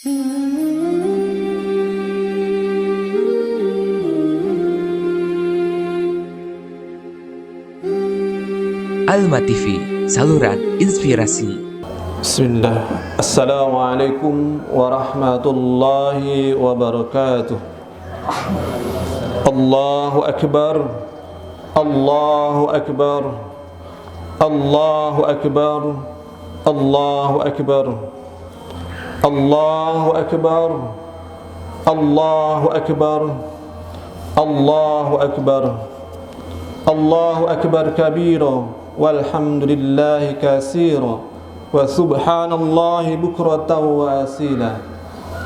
Alma TV, saluran inspirasi. Bismillah. Assalamualaikum warahmatullahi wabarakatuh. Allahu Akbar. Allahu Akbar. Allahu Akbar. Allahu Akbar. Allahu Akbar. Allahu Akbar. Allahu Akbar. Allahu Akbar kabira. Walhamdulillahi katsira wa subhanallahi bukratan wa asila.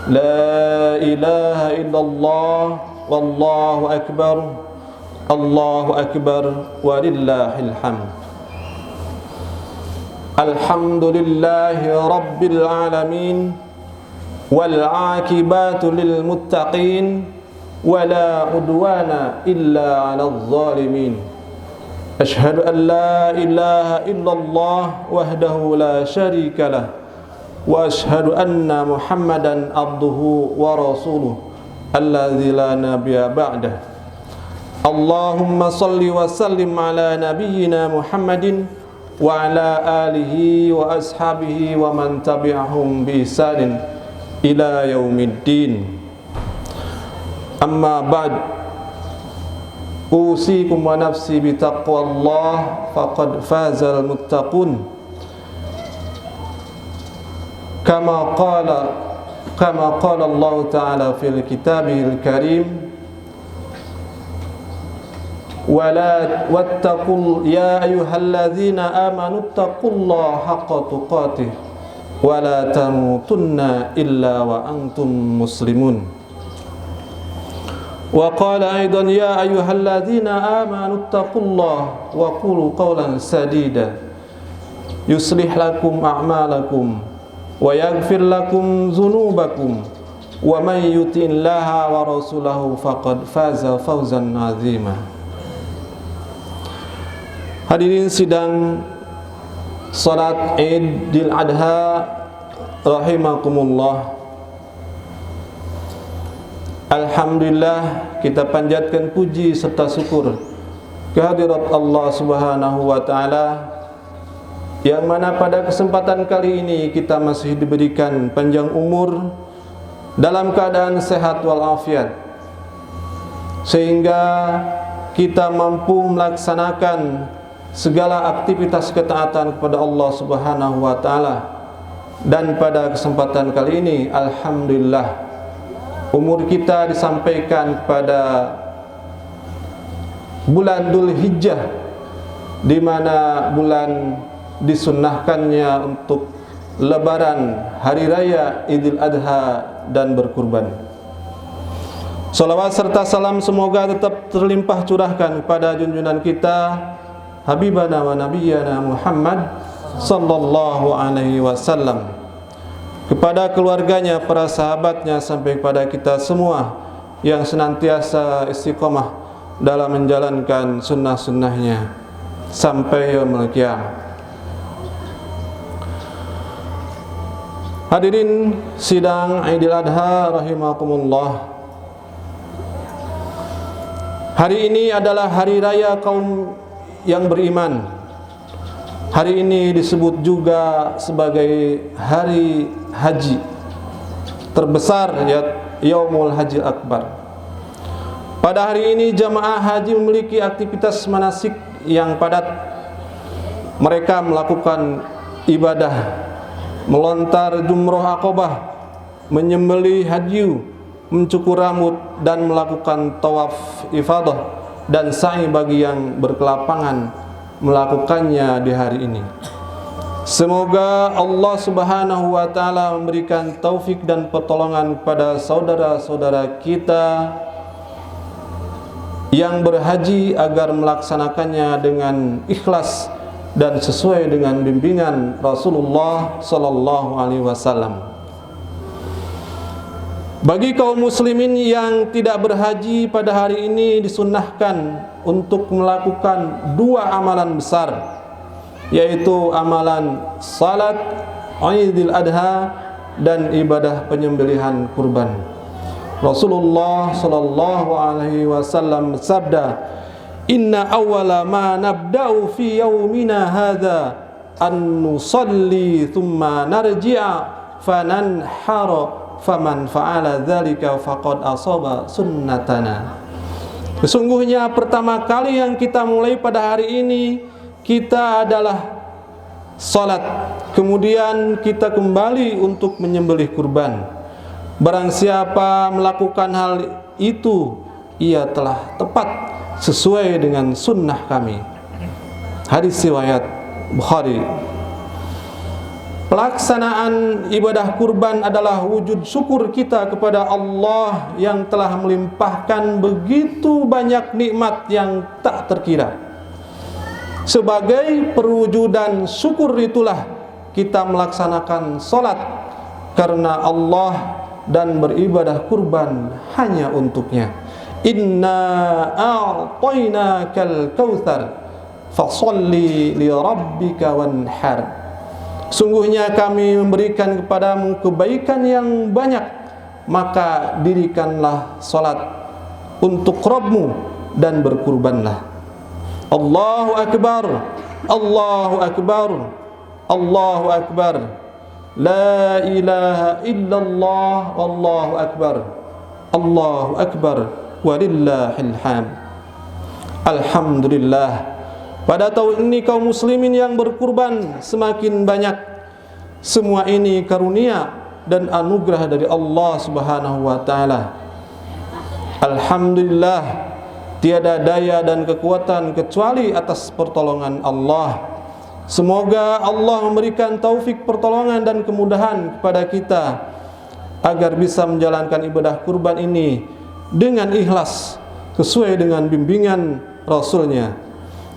La ilaha illallah wallahu akbar. Allahu akbar walillahil hamd. Alhamdulillahi rabbil alamin wal aqibatu lil muttaqin wala udwana illa 'alal zalimin. Ashhadu an la ilaha illallah wahdahu la syarika lah wa ashhadu anna Muhammadan abduhu wa rasuluh alladzi la nabiyya ba'dah. Allahumma salli wa sallim ala nabiyyina Muhammadin wa ala alihi wa ashabihi wa man tabi'ahum bi ihsanin ila yaumiddin. Amma ba'd. Usikum wa nafsi bi taqwallah faqad fazal muttaqun. Kama qala Allah Ta'ala fil kitabihil karim, wattaqul ya ayyuhalladzina amanu taqullaha haqqa tuqatih wa la tamutunna illa wa antum muslimun. Wa qala aidan ya ayyuhalladzina amanu taqullaha wa qulu qawlan sadida yuslih lakum a'malakum wa yaghfir lakum dzunubakum wa may yuti'illaha wa rasulahu faqad faza fawzan 'azima. Hadirin sidang salat Idul Adha rahimakumullah. Alhamdulillah, kita panjatkan puji serta syukur kehadirat Allah Subhanahu wa Ta'ala, yang mana pada kesempatan kali ini kita masih diberikan panjang umur dalam keadaan sehat walafiat, sehingga kita mampu melaksanakan segala aktivitas ketaatan kepada Allah Subhanahu wa Ta'ala. Dan pada kesempatan kali ini alhamdulillah, umur kita disampaikan pada bulan Dzul Hijjah, di mana bulan disunnahkannya untuk lebaran hari raya Idul Adha dan berkurban. Salawat serta salam semoga tetap terlimpah curahkan pada junjungan kita Habibana wa Nabiyyana Muhammad sallallahu alaihi wasallam, kepada keluarganya, para sahabatnya, sampai kepada kita semua yang senantiasa istiqomah dalam menjalankan sunnah-sunnahnya sampai yaumul qiyamah. Hadirin sidang Idul Adha rahimakumullah. Hari ini adalah hari raya kaum yang beriman. Hari ini disebut juga sebagai hari haji terbesar, ya, Yaumul Haji Akbar. Pada hari ini jamaah haji memiliki aktivitas manasik yang padat. Mereka melakukan ibadah melontar jumroh Aqabah, menyembelih hadyu, mencukur rambut, dan melakukan tawaf ifadah dan sa'i bagi yang berkelapangan melakukannya di hari ini. Semoga Allah Subhanahu wa Ta'ala memberikan taufik dan pertolongan kepada saudara-saudara kita yang berhaji agar melaksanakannya dengan ikhlas dan sesuai dengan bimbingan Rasulullah sallallahu alaihi wasallam. Bagi kaum muslimin yang tidak berhaji pada hari ini disunnahkan untuk melakukan dua amalan besar, yaitu amalan salat Idul Adha dan ibadah penyembelihan kurban. Rasulullah sallallahu alaihi wasallam bersabda, "Inna awwala ma nabda'u fi yaumina hadza an nusalli thumma narji'a fananhara faman fa'ala dzalika faqad asaba sunnatana." Sesungguhnya pertama kali yang kita mulai pada hari ini kita adalah salat, kemudian kita kembali untuk menyembelih kurban. Barang siapa melakukan hal itu, ia telah tepat sesuai dengan sunnah kami. Hadis riwayat Bukhari. Pelaksanaan ibadah kurban adalah wujud syukur kita kepada Allah yang telah melimpahkan begitu banyak nikmat yang tak terkira. Sebagai perwujudan syukur itulah kita melaksanakan salat karena Allah dan beribadah kurban hanya untuknya. Inna a'tainakal kautsar fasholli li rabbika wanhar. Sungguhnya kami memberikan kepadamu kebaikan yang banyak, maka dirikanlah salat untuk Rabbmu dan berkurbanlah. Allahu Akbar, Allahu Akbar, Allahu Akbar, la ilaha illallah, Allahu Akbar, Allahu Akbar, walillahil hamd. Alhamdulillah, pada tahun ini kaum muslimin yang berkurban semakin banyak. Semua ini karunia dan anugerah dari Allah Subhanahu wa taala. Alhamdulillah, tiada daya dan kekuatan kecuali atas pertolongan Allah. Semoga Allah memberikan taufik pertolongan dan kemudahan kepada kita agar bisa menjalankan ibadah kurban ini dengan ikhlas sesuai dengan bimbingan Rasulnya.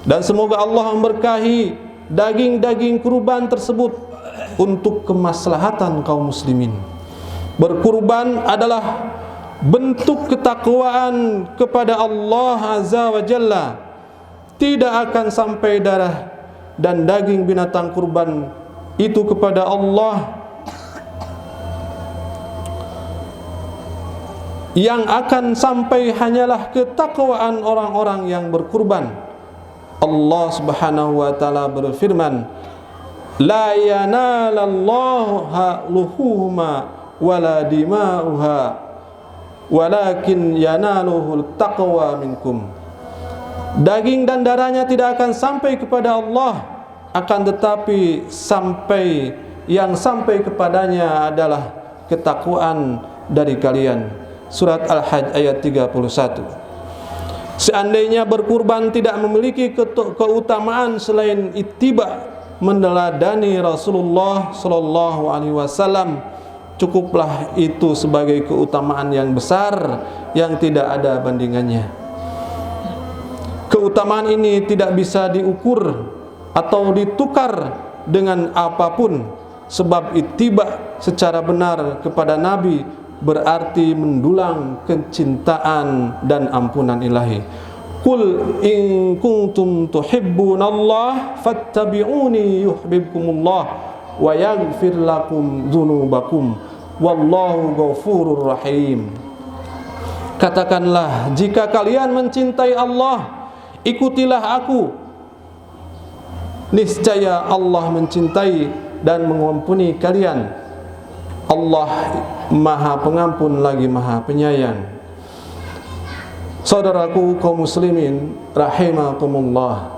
Dan semoga Allah memberkahi daging-daging kurban tersebut untuk kemaslahatan kaum muslimin. Berkurban adalah bentuk ketakwaan kepada Allah Azza wa Jalla. Tidak akan sampai darah dan daging binatang kurban itu kepada Allah. Yang akan sampai hanyalah ketakwaan orang-orang yang berkurban. Allah Subhanahu wa taala berfirman, "La yanalallahu luhuhuma wala dima'uha, walakin yanaluhul taqwa minkum." Daging dan darahnya tidak akan sampai kepada Allah, akan tetapi yang sampai kepadanya adalah ketakwaan dari kalian. Surat Al-Hajj ayat 31. Seandainya berkurban tidak memiliki keutamaan selain ittiba, meneladani Rasulullah sallallahu alaihi wasallam, cukuplah itu sebagai keutamaan yang besar yang tidak ada bandingannya. Keutamaan ini tidak bisa diukur atau ditukar dengan apapun, sebab ittiba secara benar kepada Nabi berarti mendulang kecintaan dan ampunan ilahi. Qul in kuntum tuhibbunallah fattabi'uni yuhibbukumullah wa yaghfir lakum dzunubakum wallahu ghafurur rahim. Katakanlah, jika kalian mencintai Allah, ikutilah aku. Niscaya Allah mencintai dan mengampuni kalian. Allah Maha Pengampun lagi Maha Penyayang. Saudaraku kaum muslimin rahimakumullah,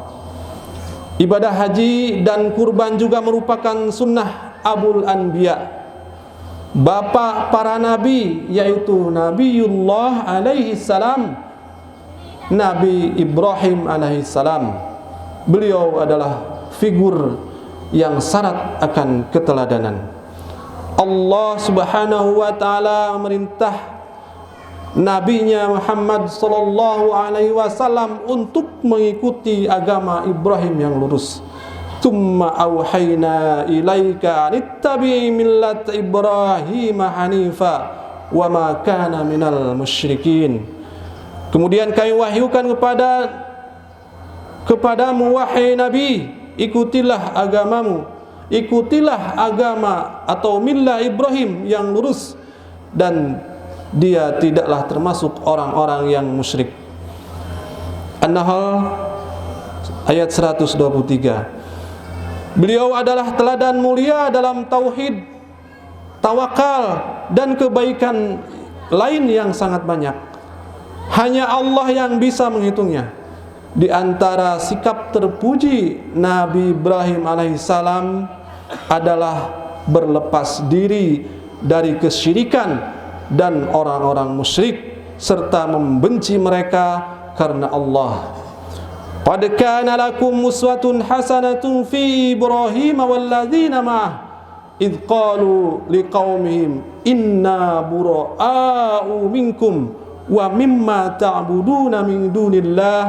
ibadah haji dan kurban juga merupakan sunnah Abul Anbiya, bapak para nabi, yaitu Nabiullah alaihi salam, Nabi Ibrahim alaihi salam. Beliau adalah figur yang syarat akan keteladanan. Allah Subhanahu wa taala merintah nabinya Muhammad sallallahu alaihi wasallam untuk mengikuti agama Ibrahim yang lurus. Tsumma auhayna ilaika anittabi millat Ibrahim hanifa wa ma kana minal musyrikin. Kemudian kami wahyukan kepadamu wahai nabi, ikutilah agamamu, ikutilah agama atau millah Ibrahim yang lurus, dan dia tidaklah termasuk orang-orang yang musyrik. An-Nahl ayat 123. Beliau adalah teladan mulia dalam tauhid, tawakal, dan kebaikan lain yang sangat banyak. Hanya Allah yang bisa menghitungnya. Di antara sikap terpuji Nabi Ibrahim alaihissalam adalah berlepas diri dari kesyirikan dan orang-orang musyrik, serta membenci mereka karena Allah. Qad kana lakum uswatun hasanatun fi Ibrahim walladzina ma'ah idh qalu liqaumihim inna bura'a'u minkum wa mimma ta'buduna min dunillah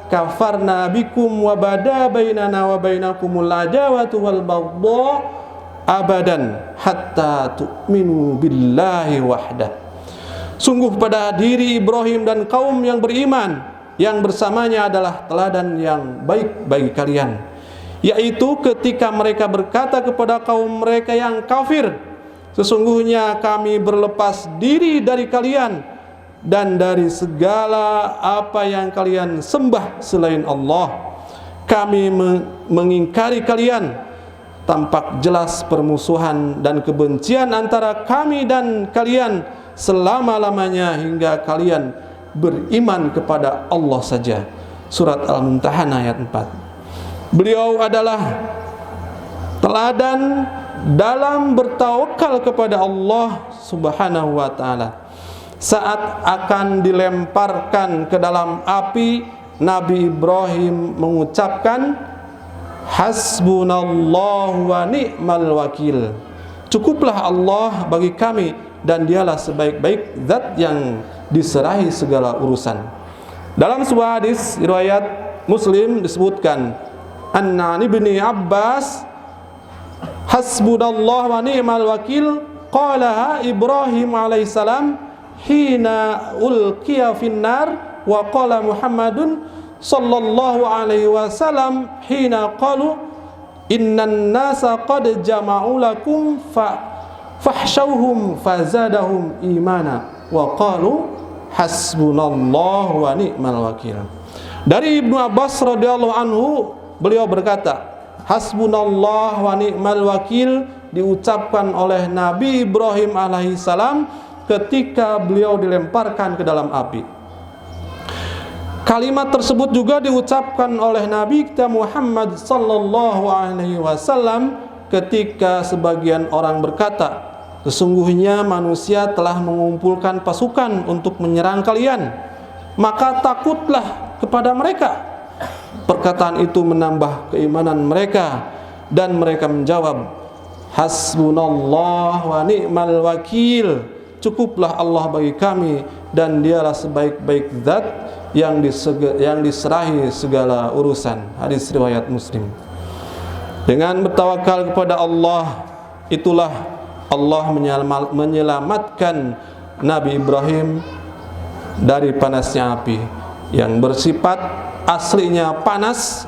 kafarna bikum wa bada bainana wa bainakumul adawatu wal baghdha abadan hatta tu'minu billahi wahdah. Sungguh pada diri Ibrahim dan kaum yang beriman yang bersamanya adalah teladan yang baik bagi kalian, yaitu ketika mereka berkata kepada kaum mereka yang kafir, sesungguhnya kami berlepas diri dari kalian dan dari segala apa yang kalian sembah selain Allah. Kami mengingkari kalian. Tampak jelas permusuhan dan kebencian antara kami dan kalian selama-lamanya hingga kalian beriman kepada Allah saja. Surat Al-Mumtahanah ayat 4. Beliau adalah teladan dalam bertawakal kepada Allah Subhanahu wa ta'ala. Saat akan dilemparkan ke dalam api, Nabi Ibrahim mengucapkan hasbunallahu wa ni'mal wakil. Cukuplah Allah bagi kami dan dialah sebaik-baik zat yang diserahi segala urusan. Dalam sebuah hadis riwayat Muslim disebutkan, An Ibni Abbas hasbunallahu wa ni'mal wakil qalaha Ibrahim alaihissalam hina ulqiya finnar wa qala Muhammadun sallallahu alaihi wasallam hina qalu innan nasa qad jama'u lakum fahsyauhum fazadahum imana wa qalu hasbunallahu wa ni'mal wakil. Dari Ibnu Abbas radhiyallahu anhu, beliau berkata, hasbunallah wa ni'mal wakil diucapkan oleh Nabi Ibrahim alaihissalam ketika beliau dilemparkan ke dalam api. Kalimat tersebut juga diucapkan oleh Nabi kita Muhammad sallallahu alaihi wasallam ketika sebagian orang berkata, sesungguhnya manusia telah mengumpulkan pasukan untuk menyerang kalian, maka takutlah kepada mereka. Perkataan itu menambah keimanan mereka dan mereka menjawab, hasbunallah wa ni'mal wakil. Cukuplah Allah bagi kami dan dialah sebaik-baik zat yang diserahi segala urusan. Hadis riwayat Muslim. Dengan bertawakal kepada Allah, itulah Allah menyelamatkan Nabi Ibrahim dari panasnya api yang bersifat aslinya panas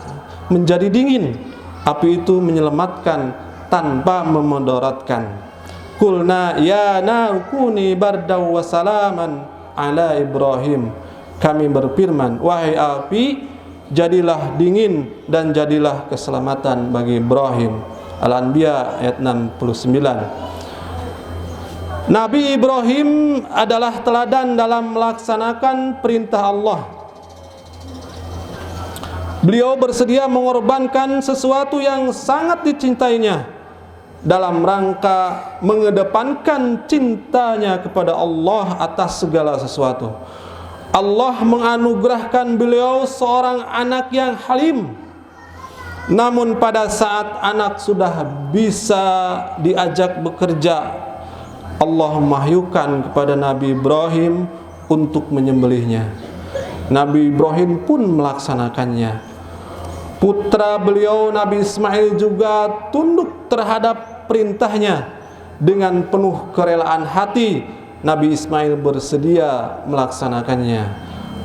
menjadi dingin. Api itu menyelamatkan tanpa memudaratkan. Qulna ya narkuni bardaw wa salaman ala Ibrahim. Kami berfirman, wahai api, jadilah dingin dan jadilah keselamatan bagi Ibrahim. Al-Anbiya ayat 69. Nabi Ibrahim adalah teladan dalam melaksanakan perintah Allah. Beliau bersedia mengorbankan sesuatu yang sangat dicintainya dalam rangka mengedepankan cintanya kepada Allah atas segala sesuatu. Allah menganugerahkan beliau seorang anak yang halim. Namun pada saat anak sudah bisa diajak bekerja, Allah memahyukan kepada Nabi Ibrahim untuk menyembelihnya. Nabi Ibrahim pun melaksanakannya. Putra beliau Nabi Ismail juga tunduk terhadap perintahnya. Dengan penuh kerelaan hati Nabi Ismail bersedia melaksanakannya.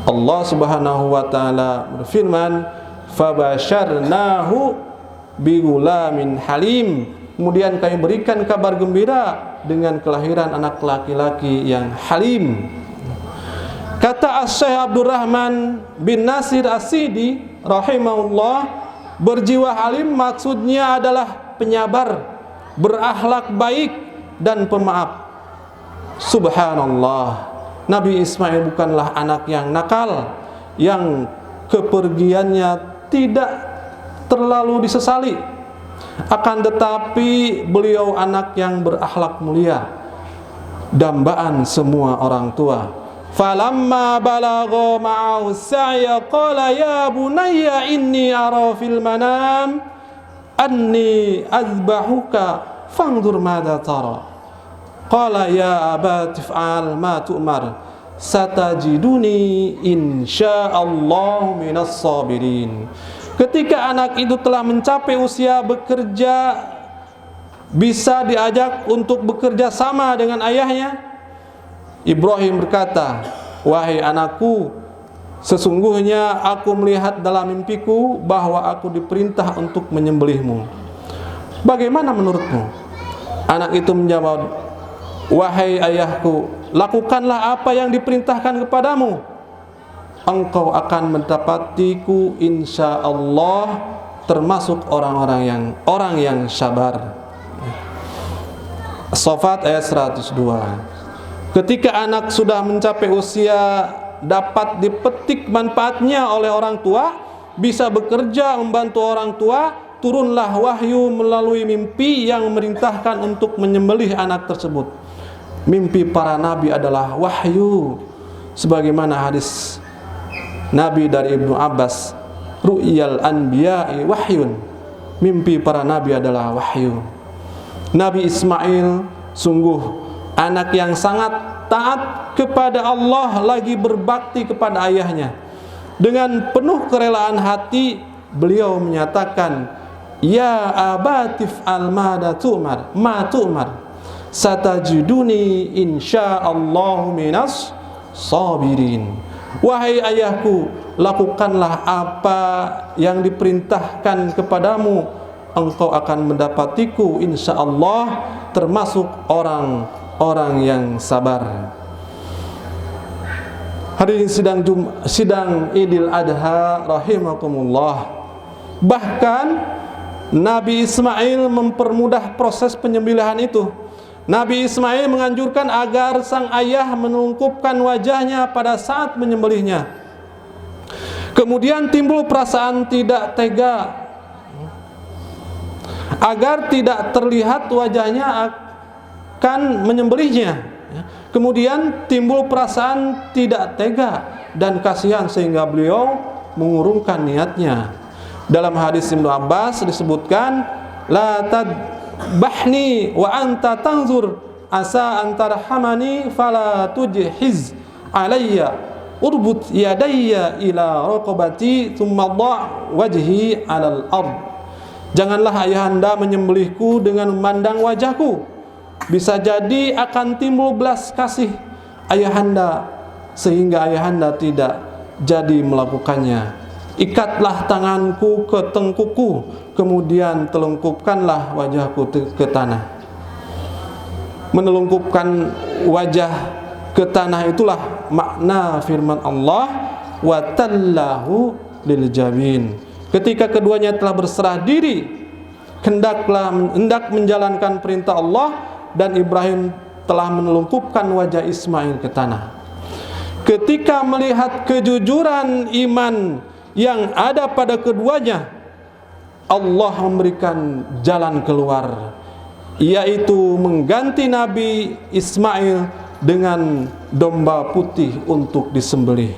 Allah Subhanahu wa taala berfirman, "Fabasyarnahu bighulamin halim." Kemudian kami berikan kabar gembira dengan kelahiran anak laki-laki yang halim. Kata Asy-Syaikh Abdurrahman bin Nasir As-Sidi rahimahullah, berjiwa halim maksudnya adalah penyabar, berakhlak baik dan pemaaf. Subhanallah, Nabi Ismail bukanlah anak yang nakal, yang kepergiannya tidak terlalu disesali. Akan tetapi beliau anak yang berakhlak mulia, dambaan semua orang tua. Falamma balagha ma'ahu as-sa'ya qala ya bunayya inni ara fil manam anni azbahuka fanzur madza tara. Qala ya abati if'al ma tu'mar satajiduni insyaallah minas sabirin. Ketika anak itu telah mencapai usia bekerja, bisa diajak untuk bekerja sama dengan ayahnya, Ibrahim berkata, wahai anakku, sesungguhnya aku melihat dalam mimpiku bahwa aku diperintah untuk menyembelihmu. Bagaimana menurutmu? Anak itu menjawab, wahai ayahku, lakukanlah apa yang diperintahkan kepadamu. Engkau akan mendapatiku insyaallah termasuk orang yang sabar. As-Saffat ayat 102. Ketika anak sudah mencapai usia dapat dipetik manfaatnya oleh orang tua, bisa bekerja membantu orang tua, turunlah wahyu melalui mimpi yang memerintahkan untuk menyembelih anak tersebut. Mimpi para nabi adalah wahyu, sebagaimana hadis Nabi dari Ibnu Abbas, ru'yal anbiya'i wahyun, mimpi para nabi adalah wahyu. Nabi Ismail sungguh anak yang sangat taat kepada Allah, lagi berbakti kepada ayahnya. Dengan penuh kerelaan hati beliau menyatakan, ya abatif al-mada tu'mar ma tu'mar satajiduni insyaallah minas sabirin. Wahai ayahku, lakukanlah apa yang diperintahkan kepadamu, engkau akan mendapatiku insyaallah termasuk orang yang sabar. Hari ini sidang Idul Adha rahimakumullah. Bahkan Nabi Ismail mempermudah proses penyembelihan itu. Nabi Ismail menganjurkan agar sang ayah menungkupkan wajahnya pada saat menyembelihnya. Kemudian timbul perasaan tidak tega, agar tidak terlihat wajahnya akan menyembelihnya. Kemudian timbul perasaan tidak tega dan kasihan sehingga beliau mengurungkan niatnya. Dalam hadis Ibnu Abbas disebutkan, la bahni wa anta tanzur asa antarhamani fala tujhiz alayya urbut yadayya ila raqabati thumma dha' wajhi alal ard. Janganlah ayahanda menyembelihku dengan memandang wajahku, bisa jadi akan timbul belas kasih ayahanda sehingga ayahanda tidak jadi melakukannya. Ikatlah tanganku ke tengkukku, kemudian telungkupkanlah wajahku ke tanah. Menelungkupkan wajah ke tanah itulah makna firman Allah, wa tallahu lil jabin. Ketika keduanya telah berserah diri, hendak menjalankan perintah Allah, dan Ibrahim telah menelungkupkan wajah Ismail ke tanah. Ketika melihat kejujuran iman yang ada pada keduanya, Allah memberikan jalan keluar, yaitu mengganti Nabi Ismail dengan domba putih untuk disembelih.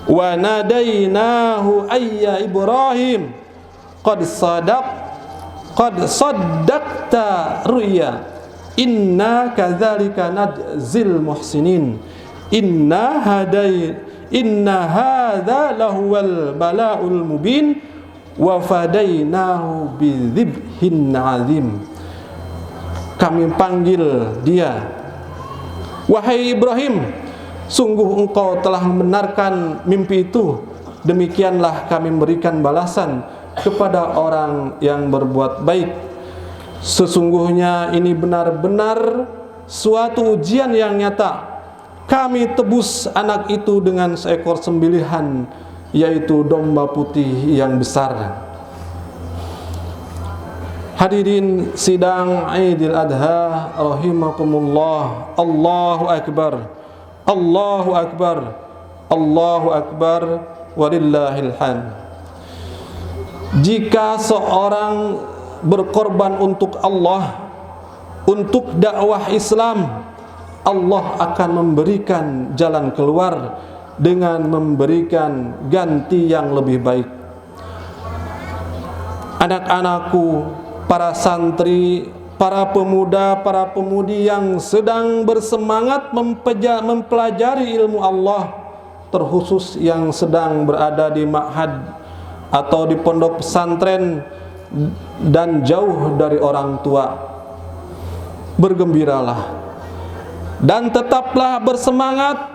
Wa nadainahu ayya Ibrahim qad saddaqta ru'ya inna kadzalika nadzil muhsinin inna hadza lahuwal bala'ul mubin wa fadainahu bidzibhin azim. Kami panggil dia, wahai Ibrahim, sungguh engkau telah membenarkan mimpi itu, demikianlah kami memberikan balasan kepada orang yang berbuat baik. Sesungguhnya ini benar-benar suatu ujian yang nyata. Kami tebus anak itu dengan seekor sembelihan, yaitu domba putih yang besar. Hadirin sidang Idul Adha rahimakumullah. Allahu Akbar, Allahu Akbar, Allahu Akbar, walillahil hamd. Jika seorang berkorban untuk Allah, untuk dakwah Islam, Allah akan memberikan jalan keluar dengan memberikan ganti yang lebih baik. Anak-anakku, para santri, para pemuda, para pemudi yang sedang bersemangat mempelajari ilmu Allah, terkhusus yang sedang berada di ma'had atau di pondok pesantren dan jauh dari orang tua, bergembiralah dan tetaplah bersemangat.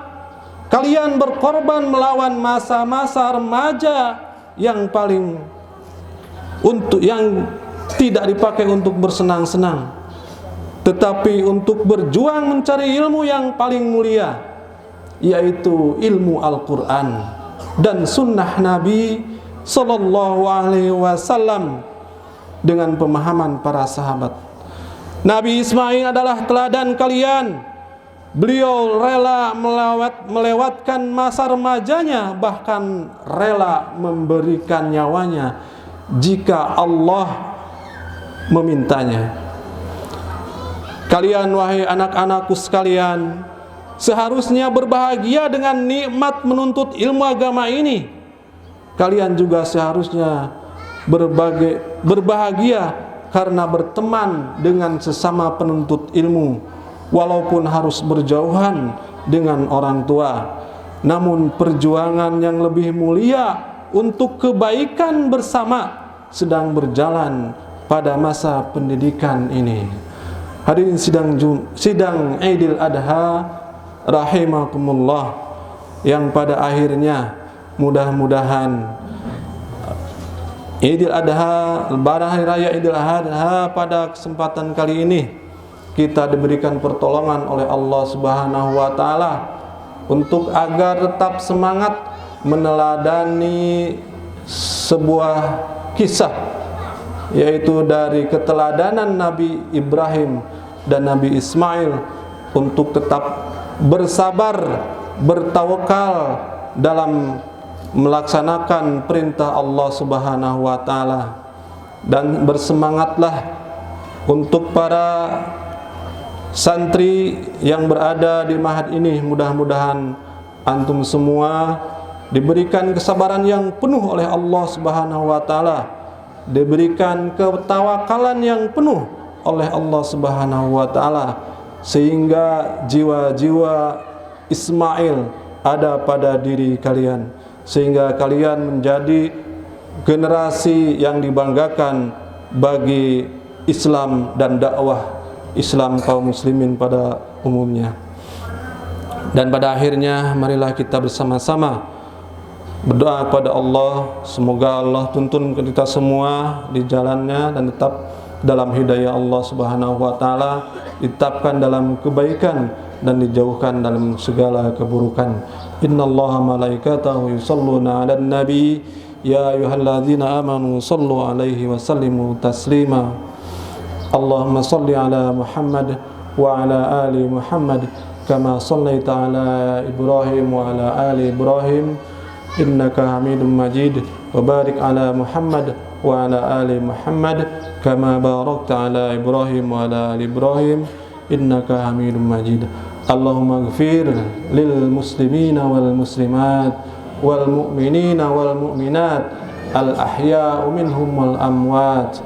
Kalian berkorban melawan masa-masa remaja yang tidak dipakai untuk bersenang-senang, tetapi untuk berjuang mencari ilmu yang paling mulia, yaitu ilmu Al-Quran dan sunnah Nabi Sallallahu Alaihi Wasallam dengan pemahaman para sahabat. Nabi Ismail adalah teladan kalian. Beliau rela melewatkan masa remajanya, bahkan rela memberikan nyawanya jika Allah memintanya. Kalian wahai anak-anakku sekalian, seharusnya berbahagia dengan nikmat menuntut ilmu agama ini. Kalian juga seharusnya berbahagia karena berteman dengan sesama penuntut ilmu, walaupun harus berjauhan dengan orang tua. Namun perjuangan yang lebih mulia untuk kebaikan bersama sedang berjalan pada masa pendidikan ini. Hadirin sidang Idul Adha rahimakumullah, yang pada akhirnya mudah-mudahan Idul Adha, lebaran hari raya Idul Adha pada kesempatan kali ini kita diberikan pertolongan oleh Allah Subhanahu wa taala untuk agar tetap semangat meneladani sebuah kisah, yaitu dari keteladanan Nabi Ibrahim dan Nabi Ismail untuk tetap bersabar, bertawakal dalam melaksanakan perintah Allah Subhanahu wa taala. Dan bersemangatlah untuk para santri yang berada di ma'had ini, mudah-mudahan antum semua diberikan kesabaran yang penuh oleh Allah Subhanahu wa taala, diberikan ketawakalan yang penuh oleh Allah Subhanahu wa taala, sehingga jiwa-jiwa Ismail ada pada diri kalian, sehingga kalian menjadi generasi yang dibanggakan bagi Islam dan dakwah Islam kaum muslimin pada umumnya. Dan pada akhirnya marilah kita bersama-sama berdoa kepada Allah, semoga Allah tuntun kita semua di jalannya dan tetap dalam hidayah Allah Subhanahu wa taala, ditetapkan dalam kebaikan dan dijauhkan dalam segala keburukan. Innallaha malaikatahu yusholluna 'alan nabi ya ayyuhalladzina amanu shallu 'alaihi wa sallimu taslima. Allahumma shalli 'ala Muhammad wa 'ala ali Muhammad kama shallaita 'ala Ibrahim wa 'ala ali Ibrahim innaka Hamidum Majid, wa barik 'ala Muhammad wa 'ala ali Muhammad kama barakta 'ala Ibrahim wa 'ala ali Ibrahim innaka Hamidum Majid. Allahumma ighfir lil muslimina wal muslimat wal mu'minina wal mu'minat al ahya'u minhum wal amwat.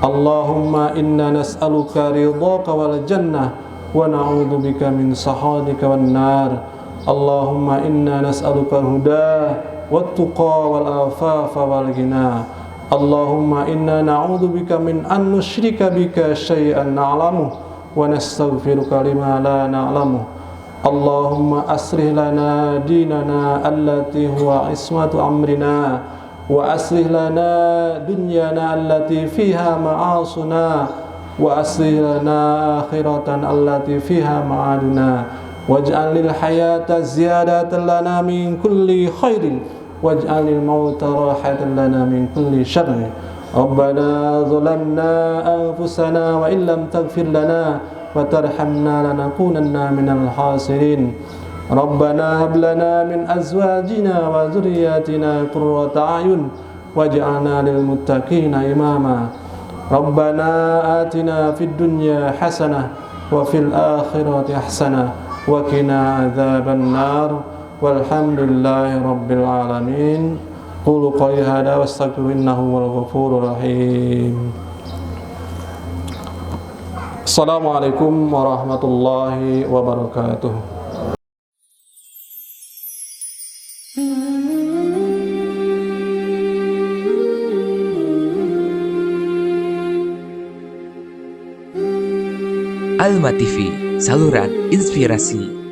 Allahumma inna nas'aluka ridhaka wal jannah wa na'udzubika min sakhatika wan nar. Allahumma inna nas'aluka al-huda wat tuqa wal afafa wal ghina. Allahumma inna na'udzubika min an nusyrika bika syai'an na'lamu wa nastaghfiruka lima la na'lamu. Allahumma aslih lana dinana allati huwa ismatu amrina wa aslih lana dunyana allati fiha ma'asuna وأصلح لنا آخرتنا التي فيها معادنا واجعل الحياة زيادة لنا من كل خير واجعل الموت راحة لنا من كل شر ربنا ظلمنا أنفسنا وإن لم تغفر لنا وترحمنا لنكونن من الخاسرين ربنا هب لنا من أزواجنا وذرياتنا قرة أعين واجعلنا للمتقين إماما ربنا آتنا في الدنيا حسنة وفي الآخرة حسنة وقنا عذاب النار والحمد لله رب العالمين قولوا قولي هذا واستغفروا إنه هو الغفور الرحيم. Assalamualaikum warahmatullahi wabarakatuh. Alma TV, saluran inspirasi.